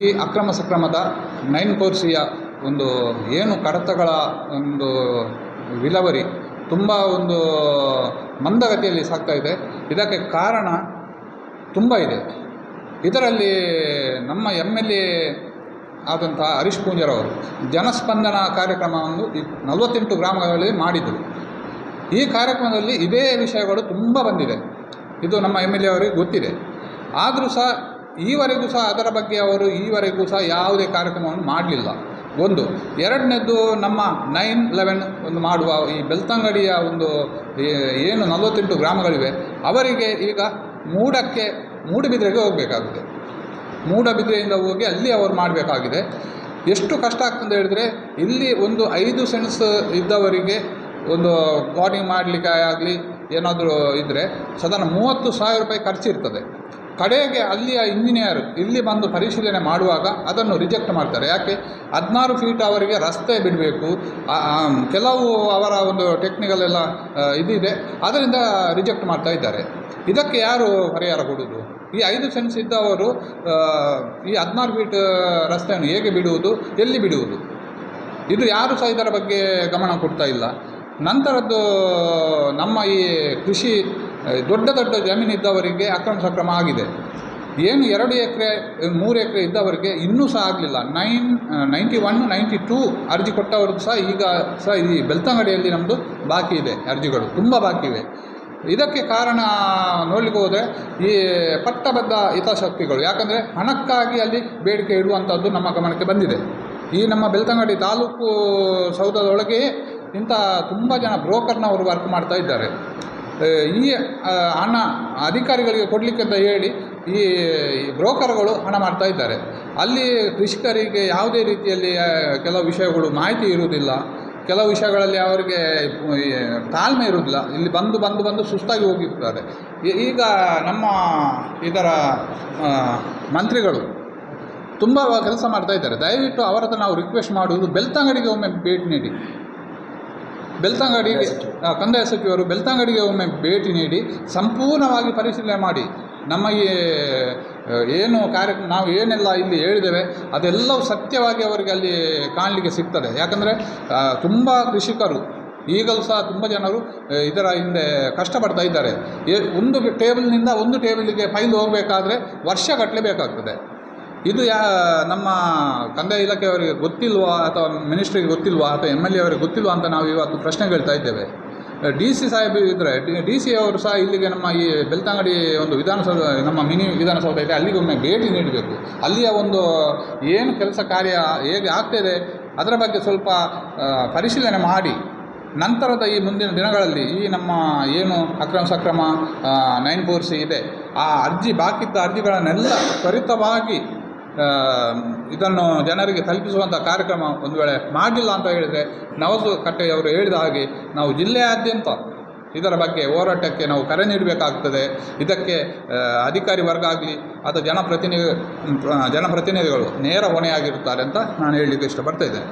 ಈ ಅಕ್ರಮ ಸಕ್ರಮದ 9 ಕೋರ್ಸಿಯ ಒಂದು ಏನು ಕಡತಗಳ ಒಂದು ವಿಲೇವಾರಿ ತುಂಬ ಒಂದು ಮಂದಗತಿಯಲ್ಲಿ ಸಾಗ್ತಾ ಇದೆ. ಇದಕ್ಕೆ ಕಾರಣ ತುಂಬ ಇದೆ. ಇದರಲ್ಲಿ ನಮ್ಮ MLA ಆದಂಥ ಹರೀಶ್ ಪೂಂಜಾರವರು ಜನಸ್ಪಂದನ ಕಾರ್ಯಕ್ರಮವನ್ನು 48 ಗ್ರಾಮಗಳಲ್ಲಿ ಮಾಡಿದರು. ಈ ಕಾರ್ಯಕ್ರಮದಲ್ಲಿ ಇದೇ ವಿಷಯಗಳು ತುಂಬ ಬಂದಿದೆ. ಇದು ನಮ್ಮ MLA ಅವರಿಗೆ ಗೊತ್ತಿದೆ. ಆದರೂ ಸಹ ಈವರೆಗೂ ಸಹ ಅದರ ಬಗ್ಗೆ ಅವರು ಈವರೆಗೂ ಸಹ ಯಾವುದೇ ಕಾರ್ಯಕ್ರಮವನ್ನು ಮಾಡಲಿಲ್ಲ. ಒಂದು ಎರಡನೇದ್ದು ನಮ್ಮ 9/11 ಒಂದು ಮಾಡುವ ಈ ಬೆಳ್ತಂಗಡಿಯ ಒಂದು ಏನು 48 ಗ್ರಾಮಗಳಿವೆ ಅವರಿಗೆ ಈಗ ಮೂಡುಬಿದಿರೆಗೆ ಹೋಗಬೇಕಾಗಿದೆ. ಮೂಡುಬಿದಿರೆಯಿಂದ ಹೋಗಿ ಅಲ್ಲಿ ಅವರು ಮಾಡಬೇಕಾಗಿದೆ. ಎಷ್ಟು ಕಷ್ಟ ಆಗ್ತದೆ ಹೇಳಿದರೆ ಇಲ್ಲಿ ಒಂದು 5 ಸೆನ್ಸ್ ಇದ್ದವರಿಗೆ ಒಂದು ಪ್ಲಾಟಿಂಗ್ ಮಾಡಲಿಕ್ಕೆ ಆಗಲಿ ಏನಾದರೂ ಇದ್ದರೆ ಸಾಧಾರಣ 30,000 ರೂಪಾಯಿ ಖರ್ಚಿರ್ತದೆ. ಕಡೆಗೆ ಅಲ್ಲಿಯ ಇಂಜಿನಿಯರ್ ಇಲ್ಲಿ ಬಂದು ಪರಿಶೀಲನೆ ಮಾಡುವಾಗ ಅದನ್ನು ರಿಜೆಕ್ಟ್ ಮಾಡ್ತಾರೆ. ಯಾಕೆ 16 ಫೀಟ್ ಅವರಿಗೆ ರಸ್ತೆ ಬಿಡಬೇಕು, ಕೆಲವು ಅವರ ಒಂದು ಟೆಕ್ನಿಕಲ್ ಎಲ್ಲ ಇದಿದೆ, ಅದರಿಂದ ರಿಜೆಕ್ಟ್ ಮಾಡ್ತಾ ಇದ್ದಾರೆ. ಇದಕ್ಕೆ ಯಾರು ಪರಿಹಾರ ಕೊಡುವುದು? ಈ 5 ಸೆನ್ಸ್ ಇದ್ದವರು ಈ 16 ಫೀಟ್ ರಸ್ತೆಯನ್ನು ಹೇಗೆ ಬಿಡುವುದು, ಎಲ್ಲಿ ಬಿಡುವುದು? ಇದು ಯಾರು ಸಹ ಇದರ ಬಗ್ಗೆ ಗಮನ ಕೊಡ್ತಾ ಇಲ್ಲ. ನಂತರದ್ದು ನಮ್ಮ ಈ ಕೃಷಿ ದೊಡ್ಡ ಜಮೀನಿದ್ದವರಿಗೆ ಅಕ್ರಮ ಸಕ್ರಮ ಆಗಿದೆ. ಏನು 2 ಎಕರೆ 3 ಎಕರೆ ಇದ್ದವರಿಗೆ ಇನ್ನೂ ಸಹ ಆಗಲಿಲ್ಲ. 91, 92 ಅರ್ಜಿ ಕೊಟ್ಟವ್ರದ್ದು ಸಹ ಈಗ ಸಹ ಈ ಬೆಳ್ತಂಗಡಿಯಲ್ಲಿ ನಮ್ಮದು ಬಾಕಿ ಇದೆ, ಅರ್ಜಿಗಳು ತುಂಬ ಬಾಕಿ ಇವೆ. ಇದಕ್ಕೆ ಕಾರಣ ನೋಡಲಿಕ್ಕೆ ಹೋದರೆ ಈ ಪಟ್ಟಬದ್ಧ ಹಿತಾಸಕ್ತಿಗಳು, ಯಾಕಂದರೆ ಹಣಕ್ಕಾಗಿ ಅಲ್ಲಿ ಬೇಡಿಕೆ ಇಡುವಂಥದ್ದು ನಮ್ಮ ಗಮನಕ್ಕೆ ಬಂದಿದೆ. ಈ ನಮ್ಮ ಬೆಳ್ತಂಗಡಿ ತಾಲೂಕು ಸೌಧದೊಳಗೆಯೇ ಇಂಥ ತುಂಬ ಜನ ಬ್ರೋಕರ್ನವರು ವರ್ಕ್ ಮಾಡ್ತಾ ಇದ್ದಾರೆ. ಈ ಹಣ ಅಧಿಕಾರಿಗಳಿಗೆ ಕೊಡಲಿಕ್ಕೆ ಅಂತ ಹೇಳಿ ಈ ಬ್ರೋಕರ್ಗಳು ಹಣ ಮಾಡ್ತಾ ಇದ್ದಾರೆ. ಅಲ್ಲಿ ಕೃಷಿಕರಿಗೆ ಯಾವುದೇ ರೀತಿಯಲ್ಲಿ ಕೆಲವು ವಿಷಯಗಳು ಮಾಹಿತಿ ಇರುವುದಿಲ್ಲ, ಕೆಲವು ವಿಷಯಗಳಲ್ಲಿ ಅವರಿಗೆ ತಾಳ್ಮೆ ಇರುವುದಿಲ್ಲ. ಇಲ್ಲಿ ಬಂದು ಸುಸ್ತಾಗಿ ಹೋಗಿರ್ತಾರೆ. ಈಗ ನಮ್ಮ ಇದರ ಮಂತ್ರಿಗಳು ತುಂಬ ಕೆಲಸ ಮಾಡ್ತಾ ಇದ್ದಾರೆ. ದಯವಿಟ್ಟು ಅವರ ಹತ್ರ ನಾವು ರಿಕ್ವೆಸ್ಟ್ ಮಾಡುವುದು, ಬೆಳ್ತಂಗಡಿಗೆ ಒಮ್ಮೆ ಭೇಟಿ ನೀಡಿ, ಬೆಳ್ತಂಗಡಿಗೆ ಕಂದಾಯ ಸಚಿವರು ಬೆಳ್ತಂಗಡಿಗೆ ಒಮ್ಮೆ ಭೇಟಿ ನೀಡಿ ಸಂಪೂರ್ಣವಾಗಿ ಪರಿಶೀಲನೆ ಮಾಡಿ ನಮ್ಮ ಈ ಏನು ಕಾರ್ಯಕ್ರಮ ನಾವು ಏನೆಲ್ಲ ಇಲ್ಲಿ ಹೇಳಿದ್ದೇವೆ ಅದೆಲ್ಲವೂ ಸತ್ಯವಾಗಿ ಅವರಿಗೆ ಅಲ್ಲಿ ಕಾಣಲಿಕ್ಕೆ ಸಿಗ್ತದೆ. ಯಾಕಂದರೆ ತುಂಬ ಕೃಷಿಕರು ಈಗಲೂ ಸಹ ತುಂಬ ಜನರು ಇದರ ಹಿಂದೆ ಕಷ್ಟಪಡ್ತಾ ಇದ್ದಾರೆ. ಒಂದು ಟೇಬಲ್ನಿಂದ ಒಂದು ಟೇಬಲಿಗೆ ಫೈಲ್ ಹೋಗಬೇಕಾದ್ರೆ ವರ್ಷಗಟ್ಟಲೆ ಬೇಕಾಗ್ತದೆ. ಇದು ನಮ್ಮ ಕಂದಾಯ ಇಲಾಖೆಯವರಿಗೆ ಗೊತ್ತಿಲ್ವಾ ಅಥವಾ ಮಿನಿಸ್ಟ್ರಿಗೆ ಗೊತ್ತಿಲ್ವಾ ಅಥವಾ MLA ಅವರಿಗೆ ಗೊತ್ತಿಲ್ವಾ ಅಂತ ನಾವು ಇವತ್ತು ಪ್ರಶ್ನೆ ಕೇಳ್ತಾ ಇದ್ದೇವೆ. DC ಸಾಹೇಬ್ ಇದ್ದರೆ DC ಅವರು ಸಹ ಇಲ್ಲಿಗೆ ನಮ್ಮ ಈ ಬೆಳ್ತಂಗಡಿ ಒಂದು ವಿಧಾನಸೌಧ, ನಮ್ಮ ಮಿನಿ ವಿಧಾನಸೌಧ ಇದೆ, ಅಲ್ಲಿಗೆ ಒಮ್ಮೆ ಭೇಟಿ ನೀಡಬೇಕು. ಅಲ್ಲಿಯ ಒಂದು ಏನು ಕೆಲಸ ಕಾರ್ಯ ಹೇಗೆ ಆಗ್ತಾಯಿದೆ ಅದರ ಬಗ್ಗೆ ಸ್ವಲ್ಪ ಪರಿಶೀಲನೆ ಮಾಡಿ ನಂತರದ ಈ ಮುಂದಿನ ದಿನಗಳಲ್ಲಿ ಈ ನಮ್ಮ ಏನು ಅಕ್ರಮ ಸಕ್ರಮ 9 ಕೋರ್ಸಿ ಇದೆ ಆ ಬಾಕಿದ್ದ ಅರ್ಜಿಗಳನ್ನೆಲ್ಲ ತ್ವರಿತವಾಗಿ ಇದನ್ನು ಜನರಿಗೆ ತಲುಪಿಸುವಂಥ ಕಾರ್ಯಕ್ರಮ ಒಂದು ವೇಳೆ ಮಾಡಲಿಲ್ಲ ಅಂತ ಹೇಳಿದರೆ ನವಸು ಕಟ್ಟೆಯವರು ಹೇಳಿದ ಹಾಗೆ ನಾವು ಜಿಲ್ಲೆಯಾದ್ಯಂತ ಇದರ ಬಗ್ಗೆ ಹೋರಾಟಕ್ಕೆ ನಾವು ಕರೆ ನೀಡಬೇಕಾಗ್ತದೆ. ಇದಕ್ಕೆ ಅಧಿಕಾರಿ ವರ್ಗ ಆಗಲಿ ಅಥವಾ ಜನಪ್ರತಿನಿಧಿಗಳು ನೇರ ಹೊಣೆಯಾಗಿರುತ್ತಾರೆ ಅಂತ ನಾನು ಹೇಳಲಿಕ್ಕೆ ಇಷ್ಟಪಡ್ತಾ ಇದ್ದೇನೆ.